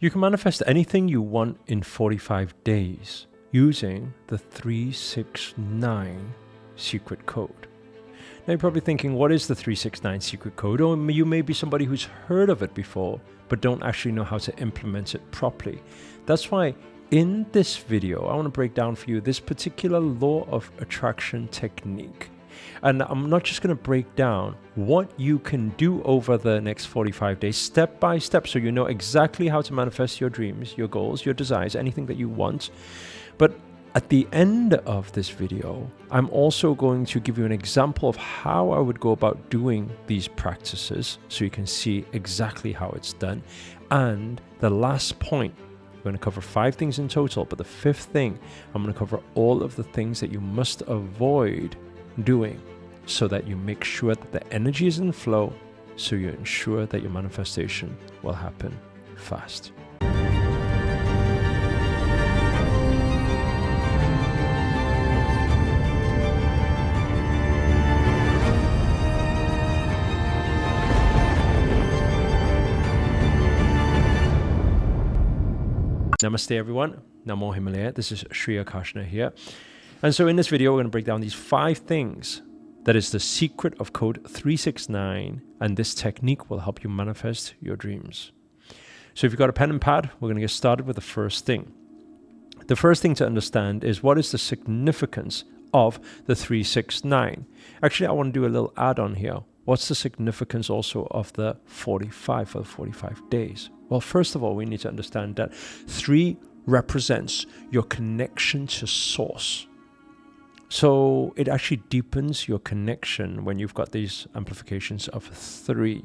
You can manifest anything you want in 45 days using the 369 secret code. Now you're probably thinking, what is the 369 secret code? Or you may be somebody who's heard of it before, but don't actually know how to implement it properly. That's why in this video, I want to break down for you this particular law of attraction technique. And I'm not just going to break down what you can do over the next 45 days, step by step, so you know exactly how to manifest your dreams, your goals, your desires, anything that you want. But at the end of this video, I'm also going to give you an example of how I would go about doing these practices so you can see exactly how it's done. And the last point, we're going to cover 5 things in total, but the 5th thing, I'm going to cover all of the things that you must avoid doing so that you make sure that the energy is in flow, so you ensure that your manifestation will happen fast. Namaste everyone, Namo Himalaya, this is Sri Akarshana here. And so in this video, we're going to break down these 5 things that is the secret of code 369, and this technique will help you manifest your dreams. So if you've got a pen and pad, we're going to get started with the first thing. The first thing to understand is what is the significance of the 369. Actually, I want to do a little add-on here. What's the significance also of the 45 for the 45 days? Well, first of all, we need to understand that 3 represents your connection to source. So it actually deepens your connection when you've got these amplifications of 3,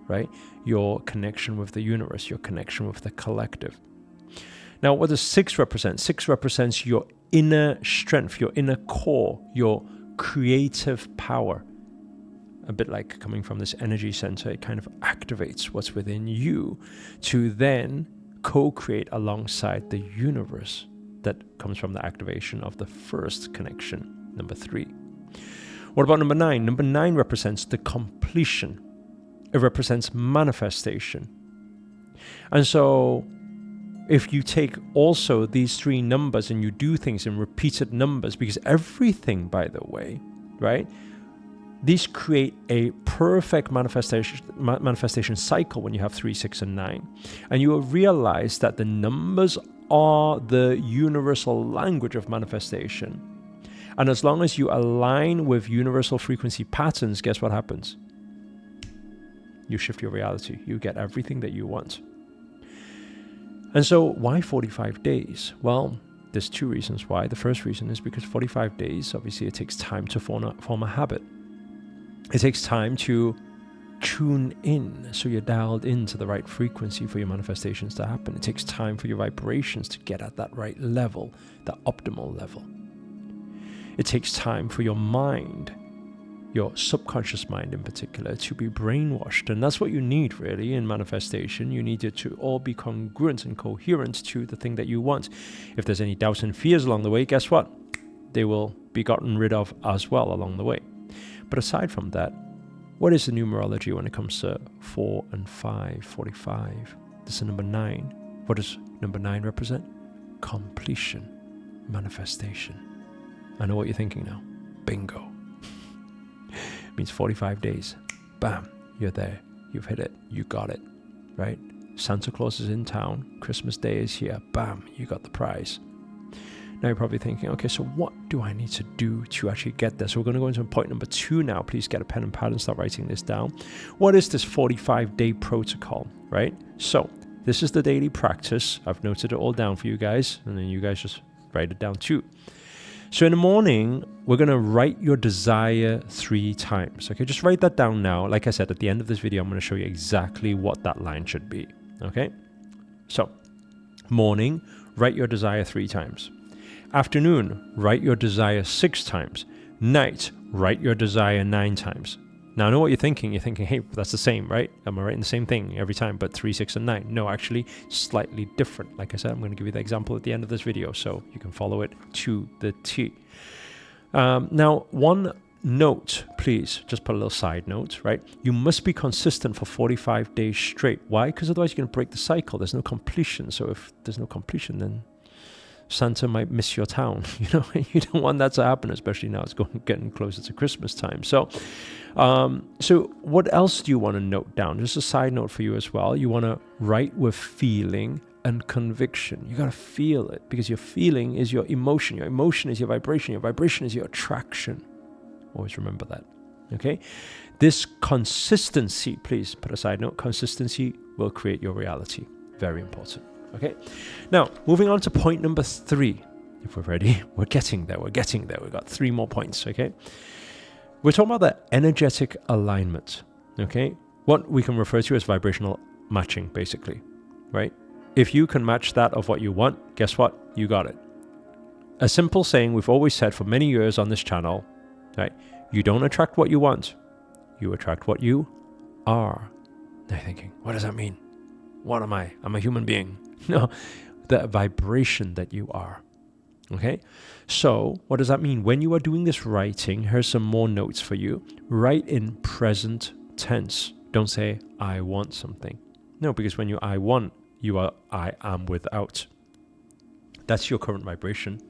right? Your connection with the universe, your connection with the collective. Now, what does 6 represent? 6 represents your inner strength, your inner core, your creative power. A bit like coming from this energy center, it kind of activates what's within you to then co-create alongside the universe. That comes from the activation of the first connection, number 3. What about number 9? Number 9 represents the completion. It represents manifestation. And so if you take also these 3 numbers and you do things in repeated numbers, because everything, by the way, right? These create a perfect manifestation cycle when you have 3, 6, and 9. And you will realize that the numbers are the universal language of manifestation. And as long as you align with universal frequency patterns, guess what happens? You shift your reality. You get everything that you want. And so why 45 days? Well, there's 2 reasons why. The first reason is because 45 days, obviously it takes time to form a habit. It takes time to tune in, so you're dialed into the right frequency for your manifestations to happen. It takes time for your vibrations to get at that right level, the optimal level. It takes time for your mind, your subconscious mind in particular, to be brainwashed. And that's what you need really in manifestation. You need it to all be congruent and coherent to the thing that you want. If there's any doubts and fears along the way, guess what? They will be gotten rid of as well along the way. But aside from that, what is the numerology when it comes to 4 and 5, 45? This is number 9. What does number 9 represent? Completion, manifestation. I know what you're thinking now. Bingo. It means 45 days. Bam, you're there. You've hit it. You got it, right? Santa Claus is in town. Christmas Day is here. Bam, you got the prize. Now you're probably thinking, okay, so what do I need to do to actually get there? So we're going to go into point number 2 now. Please get a pen and pad and start writing this down. What is this 45-day protocol, right? So this is the daily practice. I've noted it all down for you guys, and then you guys just write it down too. So in the morning, we're going to write your desire 3 times. Okay, just write that down now. Like I said, at the end of this video, I'm going to show you exactly what that line should be. Okay, so morning, write your desire 3 times. Afternoon, write your desire 6 times. Night, write your desire 9 times. Now I know what you're thinking. You're thinking, hey, that's the same, right? Am I writing the same thing every time, but 3, 6, and 9? No, actually, slightly different. Like I said, I'm going to give you the example at the end of this video so you can follow it to the T. Now, one note, please, just put a little side note, right? You must be consistent for 45 days straight. Why? Because otherwise you're going to break the cycle. There's no completion. So if there's no completion, then Santa might miss your town. You know, you don't want that to happen, especially now it's getting closer to Christmas time. So what else do you want to note down? Just a side note for you as well. You want to write with feeling and conviction. You got to feel it, because your feeling is your emotion. Your emotion is your vibration is your attraction. Always remember that. Okay? This consistency, please put a side note, consistency will create your reality. Very important. Okay? Now, moving on to point number 3. If we're ready, we're getting there. We've got 3 more points. Okay? We're talking about the energetic alignment. Okay? What we can refer to as vibrational matching, basically. Right? If you can match that of what you want, guess what? You got it. A simple saying we've always said for many years on this channel, right? You don't attract what you want. You attract what you are. Now you're thinking, what does that mean? What am I? I'm a human being. No, the vibration that you are. Okay? So what does that mean? When you are doing this writing, here's some more notes for you. Write in present tense. Don't say, I want something. No, because when you I want, you are I am without. That's your current vibration.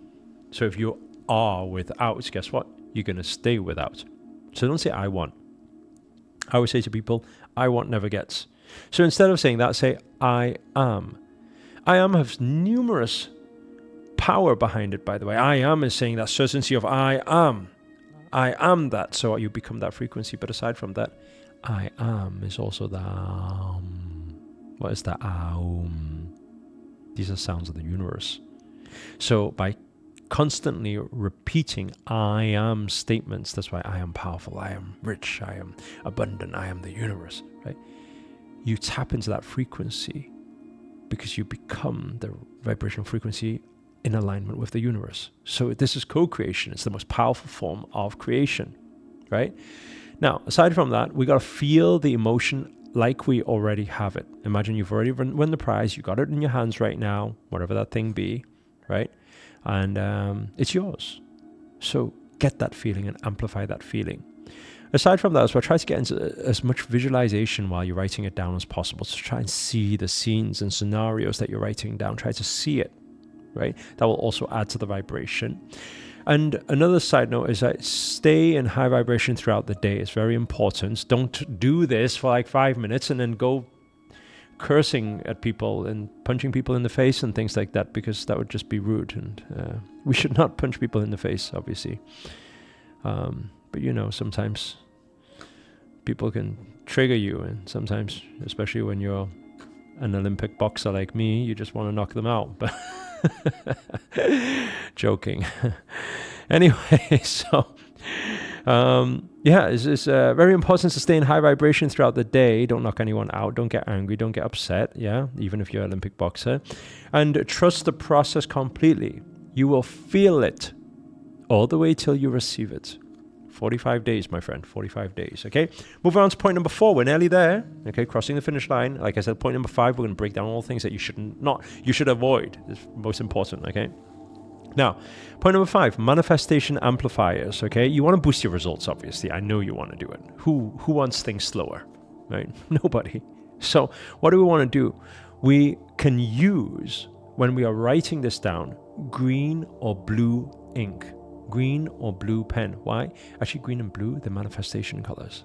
So if you are without, guess what? You're going to stay without. So don't say I want. I always say to people, I want never gets. So instead of saying that, say I am. I am has numerous power behind it, by the way. I am is saying that certainty of I am. I am that. So you become that frequency. But aside from that, I am is also the what is the aum? These are sounds of the universe. So by constantly repeating I am statements, that's why I am powerful, I am rich, I am abundant, I am the universe, right? You tap into that frequency because you become the vibrational frequency in alignment with the universe. So this is co-creation. It's the most powerful form of creation, right? Now, aside from that, we got to feel the emotion like we already have it. Imagine you've already won the prize. You got it in your hands right now, whatever that thing be, right? And it's yours. So get that feeling and amplify that feeling. Aside from that as well, try to get into as much visualization while you're writing it down as possible. So try and see the scenes and scenarios that you're writing down. Try to see it, right? That will also add to the vibration. And another side note is that stay in high vibration throughout the day. It's very important. Don't do this for like 5 minutes and then go cursing at people and punching people in the face and things like that, because that would just be rude. And we should not punch people in the face, obviously. But you know, sometimes people can trigger you, and sometimes, especially when you're an Olympic boxer like me, you just want to knock them out. But joking. Anyway, so it's very important to stay in high vibration throughout the day. Don't knock anyone out. Don't get angry. Don't get upset. Yeah, even if you're an Olympic boxer, and trust the process completely. You will feel it all the way till you receive it. 45 days, my friend, 45 days, okay? Moving on to point number 4, we're nearly there, okay? Crossing the finish line. Like I said, point number 5, we're going to break down all things that you should avoid. It's most important, okay? Now, point number 5, manifestation amplifiers, okay? You want to boost your results, obviously. I know you want to do it. Who wants things slower, right? Nobody. So what do we want to do? We can use, when we are writing this down, green or blue ink. Green or blue pen. Why? Actually, green and blue, they're manifestation colors.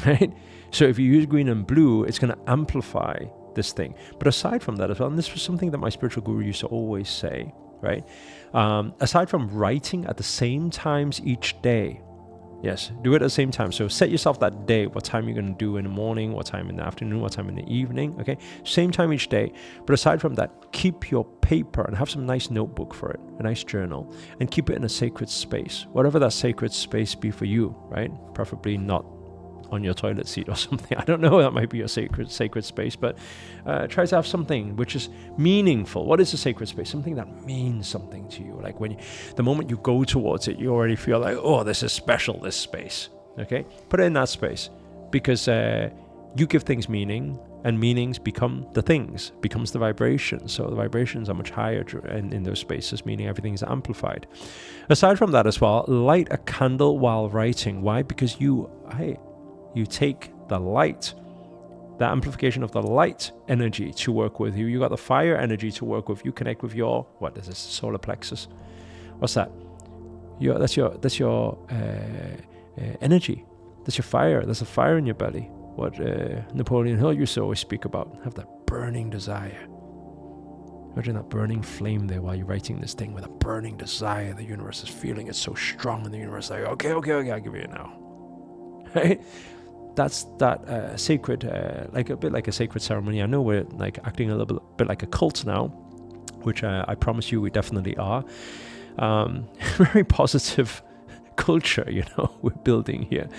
Right? So if you use green and blue, it's going to amplify this thing. But aside from that as well, and this was something that my spiritual guru used to always say, right? Aside from writing at the same times each day, yes, do it at the same time. So set yourself that day, what time you're going to do in the morning, what time in the afternoon, what time in the evening, okay? Same time each day. But aside from that, keep your paper and have some nice notebook for it, a nice journal, and keep it in a sacred space, whatever that sacred space be for you, right? Preferably not on your toilet seat or something. I don't know, that might be your sacred space, but try to have something which is meaningful. What is a sacred space? Something that means something to you. Like the moment you go towards it, you already feel like, oh, this is special, this space. Okay? Put it in that space, because you give things meaning, and meanings become the things, becomes the vibration. So the vibrations are much higher in those spaces, meaning everything is amplified. Aside from that as well, light a candle while writing. Why? Because you take the light, the amplification of the light energy to work with you. You got the fire energy to work with. You connect with your, what is this, solar plexus? What's that? That's your energy. That's your fire. There's a fire in your belly. What Napoleon Hill used to always speak about. Have that burning desire. Imagine that burning flame there while you're writing this thing with a burning desire. The universe is feeling it so strong, and the universe is like, okay, I'll give you it now. Right? That's that sacred, like a bit like a sacred ceremony. I know we're like acting a little bit like a cult now, which I promise you we definitely are. Very positive culture, we're building here.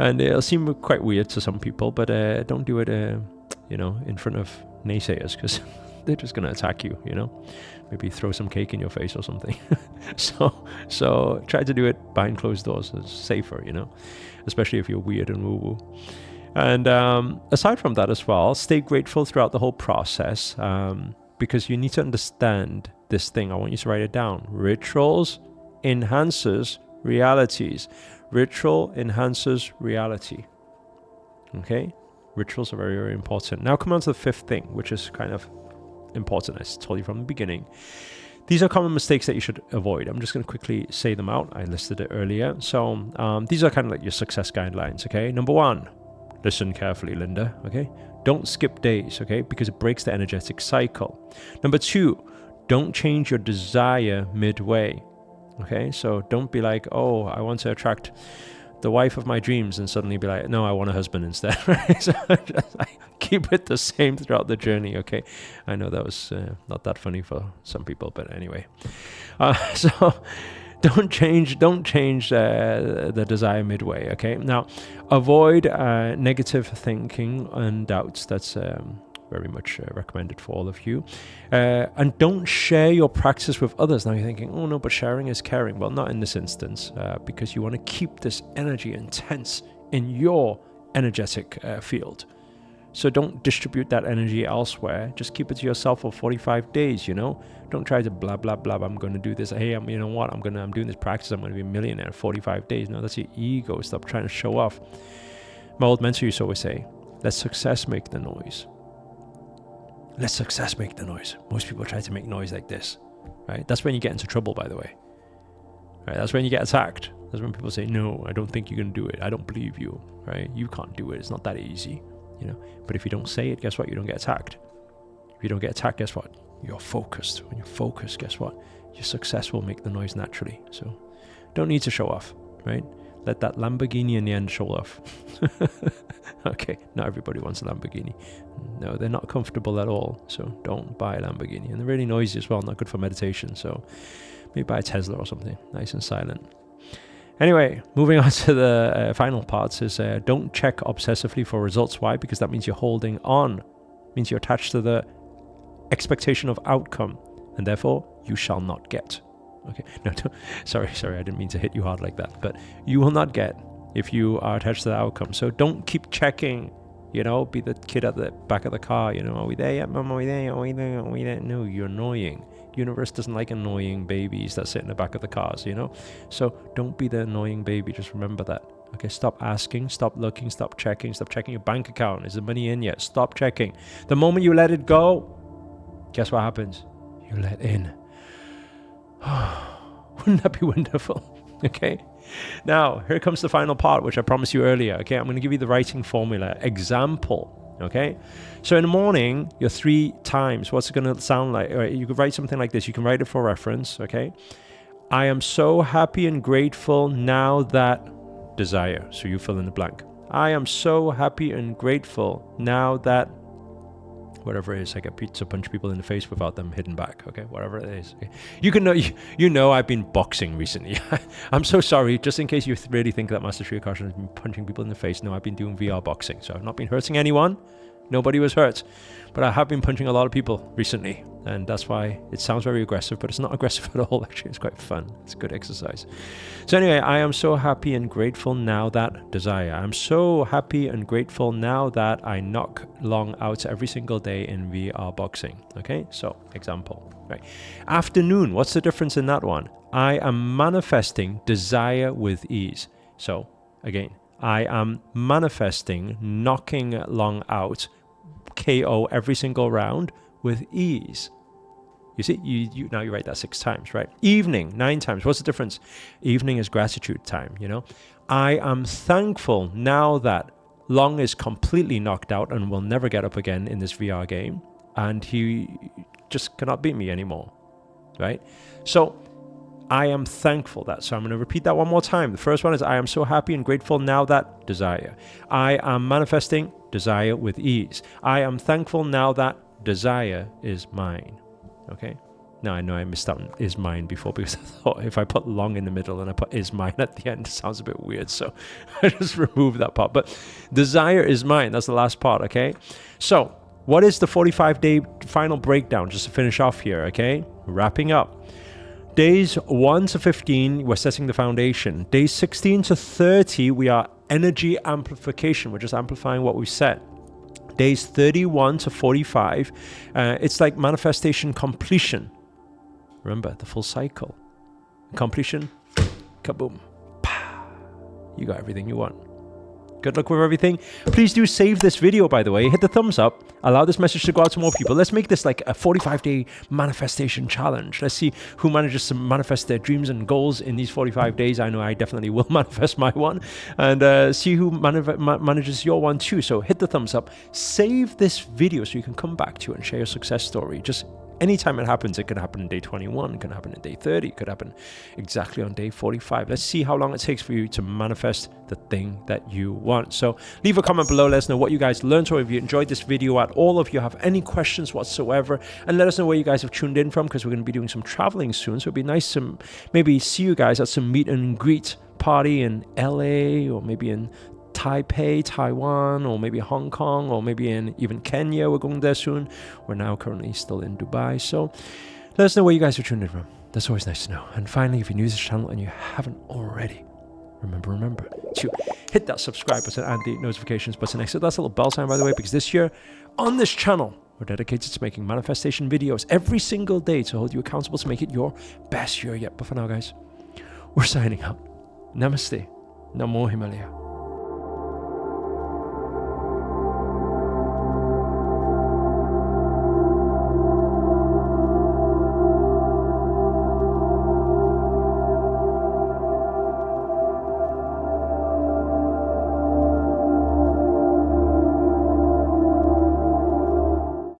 And it'll seem quite weird to some people, but don't do it, in front of naysayers, because they're just going to attack you, maybe throw some cake in your face or something. so try to do it behind closed doors. It's safer, especially if you're weird and woo-woo. And aside from that as well, stay grateful throughout the whole process, because you need to understand this thing. I want you to write it down. Rituals enhances realities. Ritual enhances reality. Okay? Rituals are very, very important. Now come on to the fifth thing, which is kind of important. I told you from the beginning. These are common mistakes that you should avoid. I'm just going to quickly say them out. I listed it earlier. So these are kind of like your success guidelines, okay? Number one, listen carefully, Linda, okay? Don't skip days, okay? Because it breaks the energetic cycle. Number two, don't change your desire midway. Okay, so don't be like, oh, I want to attract the wife of my dreams, and suddenly be like, no, I want a husband instead. Right? So just keep it the same throughout the journey. Okay, I know that was not that funny for some people, but anyway. So don't change the desire midway. Okay, now avoid negative thinking and doubts. That's very much recommended for all of you. And don't share your practice with others. Now you're thinking, oh no, but sharing is caring. Well, not in this instance, because you want to keep this energy intense in your energetic field. So don't distribute that energy elsewhere. Just keep it to yourself for 45 days, Don't try to blah, blah, blah. I'm going to do this. Hey, I'm doing this practice. I'm going to be a millionaire in 45 days. No, that's your ego. Stop trying to show off. My old mentor used to always say, let success make the noise. Let success make the noise. Most people try to make noise like this, right? That's when you get into trouble, by the way. Right? That's when you get attacked. That's when people say, no, I don't think you can do it. I don't believe you, right? You can't do it. It's not that easy, But if you don't say it, guess what? You don't get attacked. If you don't get attacked, guess what? You're focused. When you're focused, guess what? Your success will make the noise naturally. So don't need to show off, right? Let that Lamborghini in the end show off. Okay, not everybody wants a Lamborghini. No, they're not comfortable at all. So don't buy a Lamborghini. And they're really noisy as well, not good for meditation. So maybe buy a Tesla or something, nice and silent. Anyway, moving on to the final parts is don't check obsessively for results. Why? Because that means you're holding on. It means you're attached to the expectation of outcome. And therefore, you shall not get. Okay, no, sorry, I didn't mean to hit you hard like that. But you will not get if you are attached to the outcome. So don't keep checking, be the kid at the back of the car, are we there yet, Mom? Are we there? Are we there? Are we there? No, you're annoying. Universe doesn't like annoying babies that sit in the back of the cars, So don't be the annoying baby. Just remember that. Okay, stop asking, stop looking, stop checking your bank account. Is the money in yet? Stop checking. The moment you let it go, guess what happens? You let in. Wouldn't that be wonderful? Okay. Now, here comes the final part, which I promised you earlier. Okay, I'm going to give you the writing formula. Example. Okay. So in the morning, your 3 times, what's it going to sound like? Right, you could write something like this. You can write it for reference. Okay. I am so happy and grateful now that desire. So you fill in the blank. I am so happy and grateful now that whatever it is, I get to punch people in the face without them hitting back. Okay, whatever it is. Okay. You know I've been boxing recently. I'm so sorry. Just in case you really think that Master Sri Akarshana has been punching people in the face. No, I've been doing VR boxing. So I've not been hurting anyone. Nobody was hurt. But I have been punching a lot of people recently. And that's why it sounds very aggressive, but it's not aggressive at all. Actually, it's quite fun. It's good exercise. So anyway, I am so happy and grateful now that desire. I'm so happy and grateful now that I knock long outs every single day in VR boxing. Okay, so example, right? Afternoon, what's the difference in that one? I am manifesting desire with ease. So again, I am manifesting knocking long out KO every single round with ease. You see, you now you write that 6 times, right? Evening, 9 times. What's the difference? Evening is gratitude time, you know? I am thankful now that Long is completely knocked out and will never get up again in this VR game, and he just cannot beat me anymore, right? So I am thankful that. So I'm going to repeat that one more time. The first one is I am so happy and grateful now that desire. I am manifesting desire with ease. I am thankful now that desire is mine. Okay? Now I know I missed out on is mine before, because I thought if I put long in the middle and I put is mine at the end, it sounds a bit weird. So I just removed that part. But desire is mine. That's the last part. Okay? So what is the 45-day final breakdown? Just to finish off here. Okay? Wrapping up. Days 1 to 15, we're setting the foundation. Days 16 to 30, we are energy amplification. We're just amplifying what we've set. Days 31 to 45, it's like manifestation completion. Remember, the full cycle. Completion, kaboom, pa. You got everything you want. Good luck with everything. Please do save this video, by the way. Hit the thumbs up. Allow this message to go out to more people. Let's make this like a 45-day manifestation challenge. Let's see who manages to manifest their dreams and goals in these 45 days. I know I definitely will manifest my one. And see who manages your one too. So hit the thumbs up. Save this video so you can come back to it and share your success story. Just anytime it happens, it could happen in day 21, it could happen in day 30, it could happen exactly on day 45. Let's see how long it takes for you to manifest the thing that you want. So leave a comment below, let us know what you guys learned, or if you enjoyed this video at all, if you have any questions whatsoever, and let us know where you guys have tuned in from, because we're going to be doing some traveling soon. So it'd be nice to maybe see you guys at some meet and greet party in LA, or maybe in Taipei, Taiwan, or maybe Hong Kong, or maybe in even Kenya. We're going there soon. We're now currently still in Dubai. So let us know where you guys are tuned in from. That's always nice to know. And finally, if you're new to this channel and you haven't already, remember to hit that subscribe button and the notifications button next to that's a little bell sign, by the way, because this year on this channel, we're dedicated to making manifestation videos every single day to hold you accountable to make it your best year yet. But for now, guys, we're signing out. Namaste. Namo Himalaya.